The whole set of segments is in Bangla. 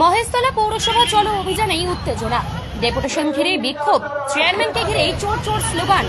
মহেশতলা পৌরসভা চলো অভিযানেই উত্তেজনা, ডেপুটেশন ঘিরে বিক্ষোভ, চেয়ারম্যানকে ঘিরে চোর চোর স্লোগান।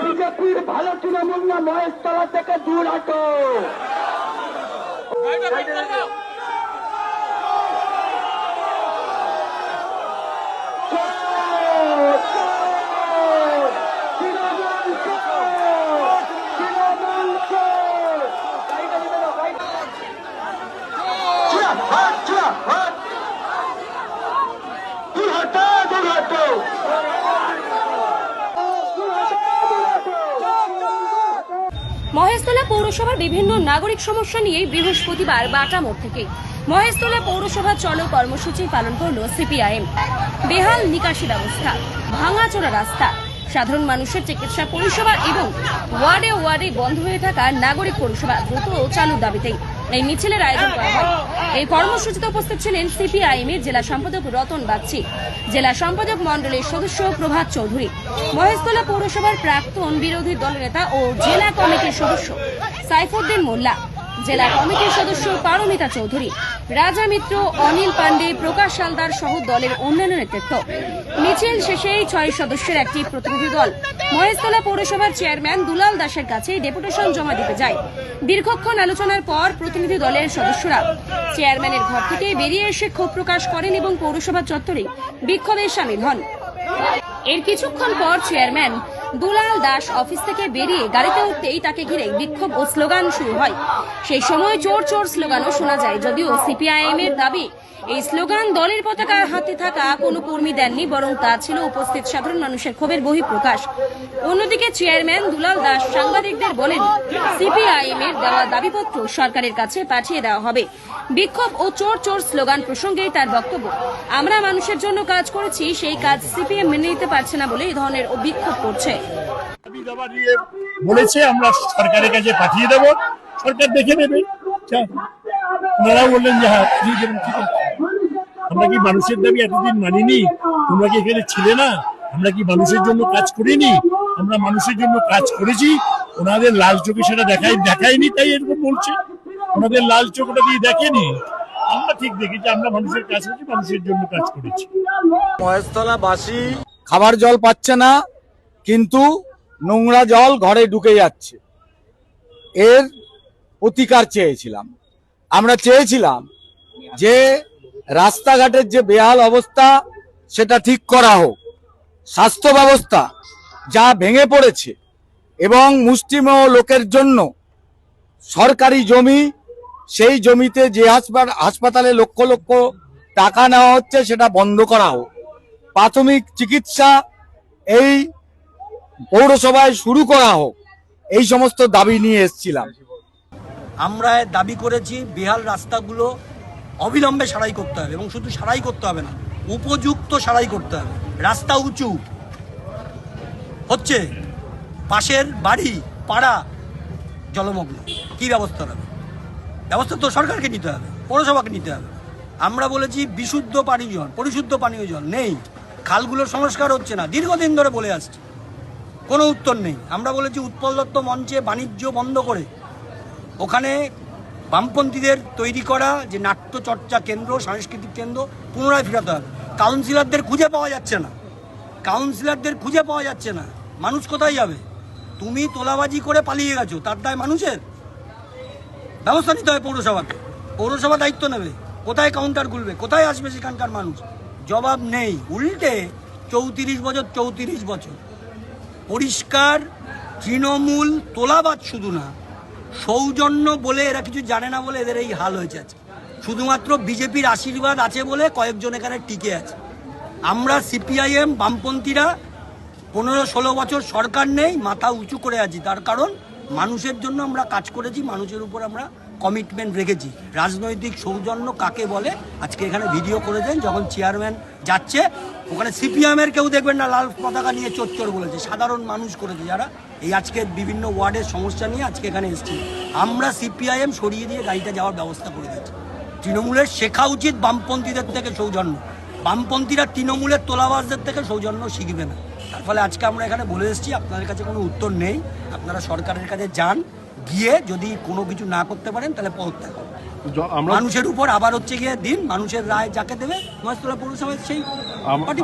বিজেপির ভালো তৃণমূল না, মহেশতলা থেকে দূর হাঁটো। মহেশতলা পৌরসভার বিভিন্ন নাগরিক সমস্যা নিয়ে বৃহস্পতিবার বাটা মোড় থেকে মহেশতলা পৌরসভা চলো কর্মসূচি পালন করল সিপিআইএম। বেহাল নিকাশি ব্যবস্থা, ভাঙাচোরা রাস্তা, সাধারণ মানুষের চিকিৎসা পরিষেবা এবং ওয়ার্ডে ওয়ার্ডে বন্ধ হয়ে থাকা নাগরিক পরিষেবা দ্রুত চালুর দাবিতেই এই মিছিলের আয়োজন করা হয়। এই কর্মসূচিতে উপস্থিত ছিলেন সিপিআইএম এর জেলা সম্পাদক রতন বাগচি, জেলা সম্পাদক মণ্ডলের সদস্য প্রভাত চৌধুরী, মহেশতলা পৌরসভার প্রাক্তন বিরোধী দলনেতা ও জেলা কমিটির সদস্য সাইফুদ্দিন মোল্লা, জেলা কমিটির সদস্য পারমিতা চৌধুরী, রাজা মিত্র, অনিল পান্ডে, প্রকাশ হালদার সহ দলের অন্যান্য নেতৃত্ব। মিছিল শেষে 6 সদস্যের একটি প্রতিনিধি দল মহেশতলা পৌরসভার চেয়ারম্যান দুলাল দাসের কাছে ডেপুটেশন জমা দিতে যায়। দীর্ঘক্ষণ আলোচনার পর প্রতিনিধি দলের সদস্যরা চেয়ারম্যানের ঘর থেকে বেরিয়ে এসে ক্ষোভ প্রকাশ করেন এবং পৌরসভা চত্বরে বিক্ষোভে সামিল হন। এর কিছুক্ষণ পর চেয়ারম্যান দুলাল দাস অফিস থেকে বেরিয়ে গাড়িতে উঠতেই তাকে ঘিরে বিক্ষোভ ও স্লোগান শুরু হয়। সেই সময় চোর চোর স্লোগানও শোনা যায়, যদিও সিপিআইএম এর দাবি এই স্লোগান দলের পতাকার হাতে থাকা কোনো কর্মী দেননি, বরং তা ছিল উপস্থিত সাধারণ মানুষের ক্ষোভের বহিঃপ্রকাশ। অন্যদিকে চেয়ারম্যান দুলাল দাস সাংবাদিকদের বলেন, সিপিআইএম এর দেওয়া দাবিপত্র সরকারের কাছে পাঠিয়ে দেওয়া হবে। বিক্ষোভ ও চোর চোর স্লোগান প্রসঙ্গেই তার বক্তব্য, আমরা মানুষের জন্য কাজ করেছি, সেই কাজ সিপিএম মেনে নিতে পারছে না বলে এই ধরনের বিক্ষোভ করছে। বলেছে আমরা সরকারের কাছে পাঠিয়ে দেব, সরকার দেখে নেবে। ওনারাও বললেন যে হ্যাঁ পাঠিয়ে দেবেন, ঠিক আছে। আমরা কি মানুষের দাবি এতদিন মানিনি? তোমরা কি এখানে ছিলে না? আমরা কি মানুষের জন্য কাজ করিনি? আমরা মানুষের জন্য কাজ করেছি, ওনাদের লাল চোখে সেটা দেখায়নি, তাই এরকম বলছে। ওনাদের লাল চোখটা দিয়ে দেখেনি, আমরা ঠিক দেখেছি, আমরা মানুষের কাজ করেছি, মানুষের জন্য কাজ করেছি। মহেশতলাবাসী খাবার জল পাচ্ছে না, কিন্তু নোংরা জল ঘরে ঢুকে যাচ্ছে। এর প্রতিকার চেয়েছিলাম। আমরা চেয়েছিলাম যে রাস্তাঘাটের যে বেহাল অবস্থা সেটা ঠিক করা হোক, স্বাস্থ্য ব্যবস্থা যা ভেঙে পড়েছে এবং মুষ্টিমেয় লোকের জন্য সরকারি জমি, সেই জমিতে যে হাসপাতালে লক্ষ লক্ষ টাকা নেওয়া হচ্ছে সেটা বন্ধ করা হোক। প্রাথমিক চিকিৎসা এই পৌরসভায় শুরু করা হোক, এই সমস্ত দাবি নিয়ে এসেছিলাম। আমরা দাবি করেছি বেহাল রাস্তাগুলো অবিলম্বে সারাই করতে হবে, এবং শুধু সারাই করতে হবে না, উপযুক্ত সারাই করতে হবে। রাস্তা উঁচু হচ্ছে, পাশের বাড়ি পাড়া জলমগ্ন, কি ব্যবস্থা হবে? ব্যবস্থা তো সরকারকে নিতে হবে, পৌরসভাকে নিতে হবে। আমরা বলেছি বিশুদ্ধ পানীয় জল, পরিশুদ্ধ পানীয় জল নেই, খালগুলোর সংস্কার হচ্ছে না, দীর্ঘদিন ধরে বলে আসছে, কোনো উত্তর নেই। আমরা বলেছি উৎপল দত্ত মঞ্চে বাণিজ্য বন্ধ করে ওখানে বামপন্থীদের তৈরি করা যে নাট্য চর্চা কেন্দ্র, সাংস্কৃতিক কেন্দ্র পুনরায় ফেরাতে হবে। কাউন্সিলরদের খুঁজে পাওয়া যাচ্ছে না, কাউন্সিলরদের খুঁজে পাওয়া যাচ্ছে না। মানুষ কোথায় যাবে? তুমি তোলাবাজি করে পালিয়ে গেছো, তার দায় মানুষের। ব্যবস্থা নিতে হবে পৌরসভাকে, পৌরসভা দায়িত্ব নেবে। কোথায় কাউন্টার খুলবে, কোথায় আসবে সেখানকার মানুষ? জবাব নেই, উল্টে 34 বছর পরিষ্কার তৃণমূল তোলাবাদ শুধু না, সৌজন্য বলে এরা কিছু জানে না বলে এদের এই হাল হয়েছে আজকে। শুধুমাত্র বিজেপির আশীর্বাদ আছে বলে কয়েকজন এখানে টিকে আছে। আমরা সিপিআইএম বামপন্থীরা 15-16 বছর সরকার নেই, মাথা উঁচু করে আছি। তার কারণ মানুষের জন্য আমরা কাজ করেছি, মানুষের উপর আমরা কমিটমেন্ট রেখেছি। রাজনৈতিক সৌজন্য কাকে বলে আজকে এখানে ভিডিও করে দেন, যখন চেয়ারম্যান যাচ্ছে ওখানে সিপিএমের কেউ দেখবেন না লাল পতাকা নিয়ে চোর বলেছে, সাধারণ মানুষ করেছে যারা এই আজকে বিভিন্ন ওয়ার্ডের সমস্যা নিয়ে আজকে এখানে এসেছি। আমরা সিপিআইএম সরিয়ে দিয়ে গাড়িটা যাওয়ার ব্যবস্থা করে দিয়েছি। তৃণমূলের শেখা উচিত বামপন্থীদের থেকে সৌজন্য, বামপন্থীরা তৃণমূলের তোলাবাজদের থেকে সৌজন্য শিখবে না। তার ফলে আজকে আমরা এখানে বলে এসেছি আপনাদের কাছে কোনো উত্তর নেই, আপনারা সরকারের কাছে যান, গিয়ে যদি কোনো কিছু না করতে পারেন তাহলে পদত্যাগ করুন। মানুষের উপর আবার হচ্ছে গিয়ে দিন, মানুষের রায় যাকে দেবে মহেশতলা পৌরসভায় সেই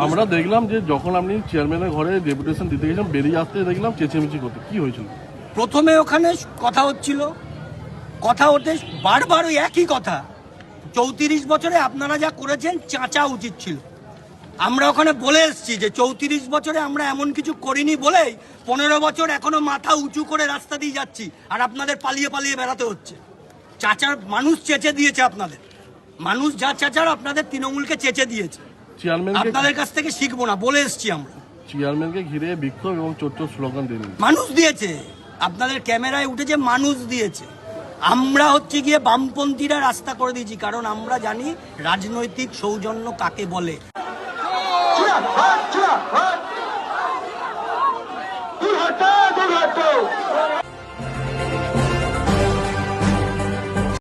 আমরা দেখলাম যে যখন আপনি চেয়ারম্যানের ঘরে ডেপুটেশন দিতে গেছেন বেরিয়ে আসতে দেখলাম চেঁচামেচি করতে, কি হয়েছিল? প্রথমে ওখানে কথা হচ্ছিল, কথা হতে বারবার ওই একই কথা, 34 বছরে আপনারা যা করেছেন চাচা উচিত ছিল। আমরা ওখানে বলে এসেছি যে 34 বছরে আমরা এমন কিছু করিনি বলেই 15 বছর এখনো মাথা উঁচু করে রাস্তা দিয়ে যাচ্ছি, আর আপনাদের পালিয়ে পালিয়ে বেড়াতে হচ্ছে। চাচার মানুষ চেঁচে দিয়েছে, আপনাদের মানুষ যা চাচার আপনাদের তৃণমূলকে চেঁচে দিয়েছে। আপনাদের কাছ থেকে শিখবো না বলে এসেছি আমরা। চেয়ারম্যানকে ঘিরে বিক্ষোভ এবং চোর স্লোগান দিন মানুষ দিয়েছে, আপনাদের ক্যামেরায় উঠেছে, মানুষ দিয়েছে। আমরা হচ্ছে গিয়ে বামপন্থীরা রাস্তা করে দিয়েছি, কারণ আমরা জানি রাজনৈতিক সৌজন্য কাকে বলে। দূর হটো